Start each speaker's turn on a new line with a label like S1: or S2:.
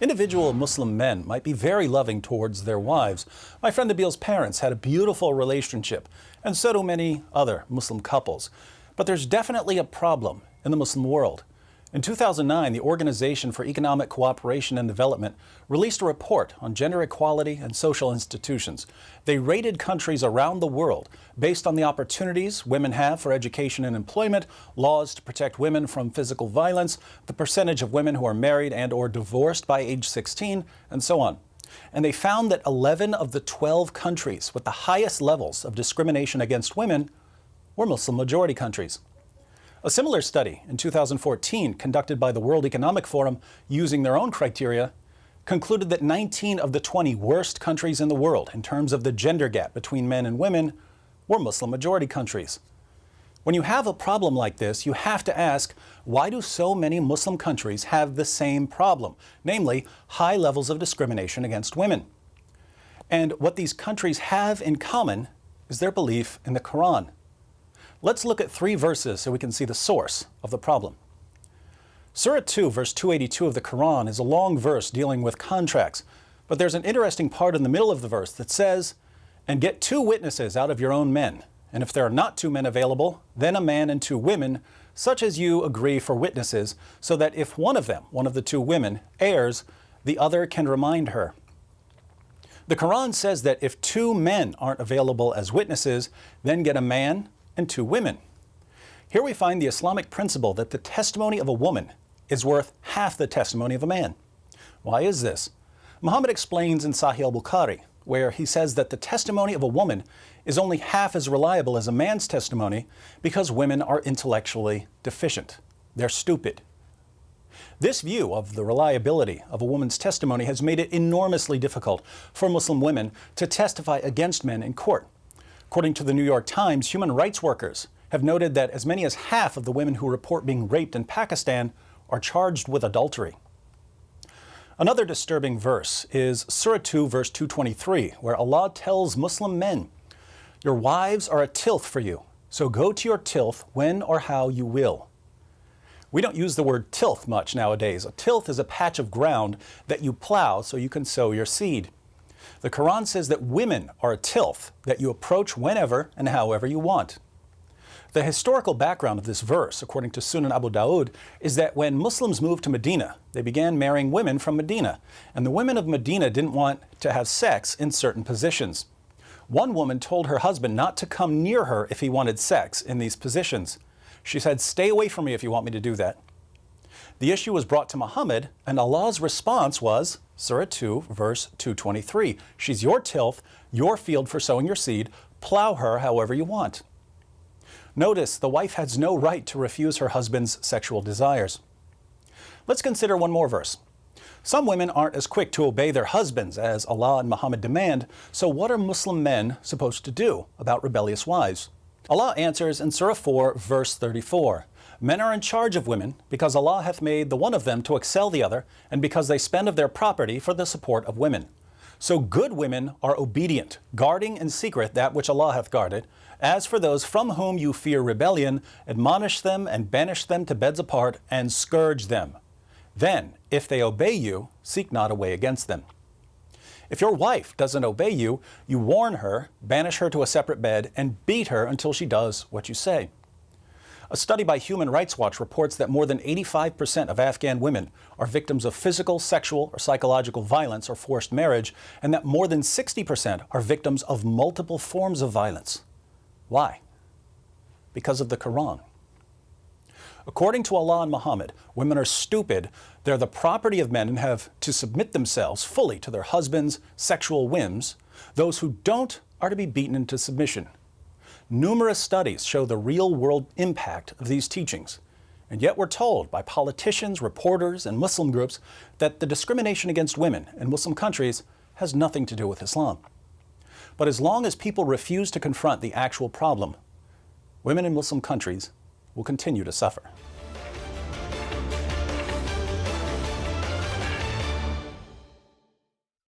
S1: Individual Muslim men might be very loving towards their wives. My friend Nabil's parents had a beautiful relationship, and so do many other Muslim couples. But there's definitely a problem in the Muslim world. In 2009, the Organization for Economic Cooperation and Development released a report on gender equality and social institutions. They rated countries around the world based on the opportunities women have for education and employment, laws to protect women from physical violence, the percentage of women who are married and or divorced by age 16, and so on. And they found that 11 of the 12 countries with the highest levels of discrimination against women were Muslim-majority countries. A similar study in 2014, conducted by the World Economic Forum using their own criteria, concluded that 19 of the 20 worst countries in the world in terms of the gender gap between men and women were Muslim-majority countries. When you have a problem like this, you have to ask, why do so many Muslim countries have the same problem, namely high levels of discrimination against women? And what these countries have in common is their belief in the Quran. Let's look at 3 verses so we can see the source of the problem. Surah 2, verse 282 of the Quran is a long verse dealing with contracts, but there's an interesting part in the middle of the verse that says, "And get 2 witnesses out of your own men, and if there are not 2 men available, then a man and 2 women, such as you agree for witnesses, so that if one of them, one of the 2 women, errs, the other can remind her." The Quran says that if 2 men aren't available as witnesses, then get a man and 2 women. Here we find the Islamic principle that the testimony of a woman is worth half the testimony of a man. Why is this? Muhammad explains in Sahih al-Bukhari, where he says that the testimony of a woman is only half as reliable as a man's testimony because women are intellectually deficient. They're stupid. This view of the reliability of a woman's testimony has made it enormously difficult for Muslim women to testify against men in court. According to the New York Times, human rights workers have noted that as many as half of the women who report being raped in Pakistan are charged with adultery. Another disturbing verse is Surah 2, verse 223, where Allah tells Muslim men, "Your wives are a tilth for you, so go to your tilth when or how you will." We don't use the word tilth much nowadays. A tilth is a patch of ground that you plow so you can sow your seed. The Quran says that women are a tilth that you approach whenever and however you want. The historical background of this verse, according to Sunan Abu Dawud, is that when Muslims moved to Medina, they began marrying women from Medina, and the women of Medina didn't want to have sex in certain positions. One woman told her husband not to come near her if he wanted sex in these positions. She said, "Stay away from me if you want me to do that." The issue was brought to Muhammad, and Allah's response was Surah 2, verse 223. She's your tilth, your field for sowing your seed. Plow her however you want. Notice the wife has no right to refuse her husband's sexual desires. Let's consider one more verse. Some women aren't as quick to obey their husbands as Allah and Muhammad demand, so what are Muslim men supposed to do about rebellious wives? Allah answers in Surah 4, verse 34. Men are in charge of women because Allah hath made the one of them to excel the other, and because they spend of their property for the support of women. So good women are obedient, guarding in secret that which Allah hath guarded. As for those from whom you fear rebellion, admonish them and banish them to beds apart and scourge them. Then, if they obey you, seek not a way against them. If your wife doesn't obey you, you warn her, banish her to a separate bed, and beat her until she does what you say. A study by Human Rights Watch reports that more than 85% of Afghan women are victims of physical, sexual, or psychological violence or forced marriage, and that more than 60% are victims of multiple forms of violence. Why? Because of the Quran. According to Allah and Muhammad, women are stupid, they're the property of men and have to submit themselves fully to their husbands' sexual whims. Those who don't are to be beaten into submission. Numerous studies show the real-world impact of these teachings, and yet we're told by politicians, reporters, and Muslim groups that the discrimination against women in Muslim countries has nothing to do with Islam. But as long as people refuse to confront the actual problem, women in Muslim countries will continue to suffer.